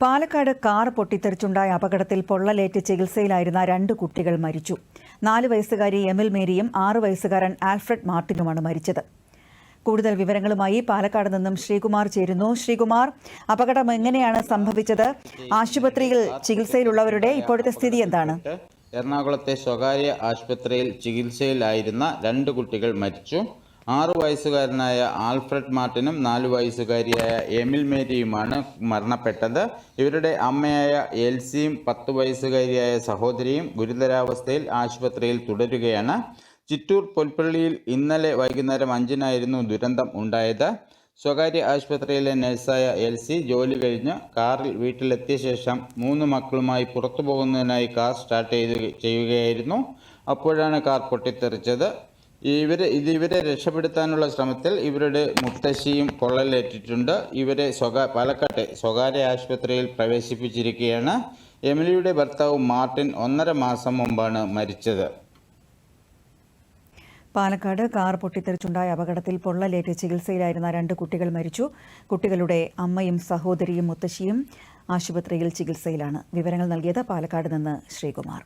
Palakkad car പൊട്ടിത്തെറിച്ചുണ്ടായ അപകടത്തിൽ പൊള്ളലേറ്റ് ചികിത്സയിലായിരുന്ന 2 കുട്ടികൾ മരിച്ചു. 4 വയസ്സുകാരി എമിൽ മേരിയും 6 വയസ്സുകാരൻ ആൽഫ്രഡ് മാർട്ടിനുമാണ് മരിച്ചത്. കൂടുതൽ വിവരങ്ങളുമായി പാലക്കാട് നിന്നും ശ്രീകുമാർ ചേരുന്നു. ശ്രീകുമാർ, അപകടം എങ്ങനെയാണ് സംഭവിച്ചത്? ആശുപത്രിയിൽ ചികിത്സയിലുള്ളവരുടെ ഇപ്പോഴത്തെ സ്ഥിതി എന്താണ്? എറണാകുളത്തെ സ്വകാര്യ ആശുപത്രിയിൽ ചികിത്സയിലായിരുന്ന 2 കുട്ടികൾ മരിച്ചു. 6 വയസ്സുകാരനായ ആൽഫ്രഡ് മാർട്ടിനും 4 വയസ്സുകാരിയായ എമിൽ മേരിയുമാണ് മരണപ്പെട്ടത്. ഇവരുടെ അമ്മയായ എൽസിയും 10 വയസ്സുകാരിയായ സഹോദരിയും ഗുരുതരാവസ്ഥയിൽ ആശുപത്രിയിൽ തുടരുകയാണ്. ചിറ്റൂർ പുൽപ്പള്ളിയിൽ ഇന്നലെ വൈകുന്നേരം 5-നായിരുന്നു ദുരന്തം ഉണ്ടായത്. സ്വകാര്യ ആശുപത്രിയിലെ നഴ്സായ എൽസി ജോലി കഴിഞ്ഞ് കാറിൽ വീട്ടിലെത്തിയ ശേഷം 3 മക്കളുമായി പുറത്തു പോകുന്നതിനായി കാർ സ്റ്റാർട്ട് ചെയ്യുകയായിരുന്നു. അപ്പോഴാണ് കാർ പൊട്ടിത്തെറിച്ചത്. ഇവരെ രക്ഷപ്പെടുത്താനുള്ള ശ്രമത്തിൽ ഇവരുടെ മുത്തശ്ശിയും പൊള്ളലേറ്റിട്ടുണ്ട്. ഇവരെ പാലക്കാട്ടെ സ്വകാര്യ ആശുപത്രിയിൽ പ്രവേശിപ്പിച്ചിരിക്കുകയാണ്. എമിലിയുടെ ഭർത്താവ് മാർട്ടിൻ 1.5 മാസം മുമ്പാണ് മരിച്ചത്. പാലക്കാട് കാർ പൊട്ടിത്തെറിച്ചുണ്ടായ അപകടത്തിൽ പൊള്ളലേറ്റ് ചികിത്സയിലായിരുന്ന 2 കുട്ടികൾ മരിച്ചു. കുട്ടികളുടെ അമ്മയും സഹോദരിയും മുത്തശ്ശിയും ആശുപത്രിയിൽ ചികിത്സയിലാണ്. വിവരങ്ങൾ നൽകിയത് പാലക്കാട് നിന്ന് ശ്രീകുമാർ.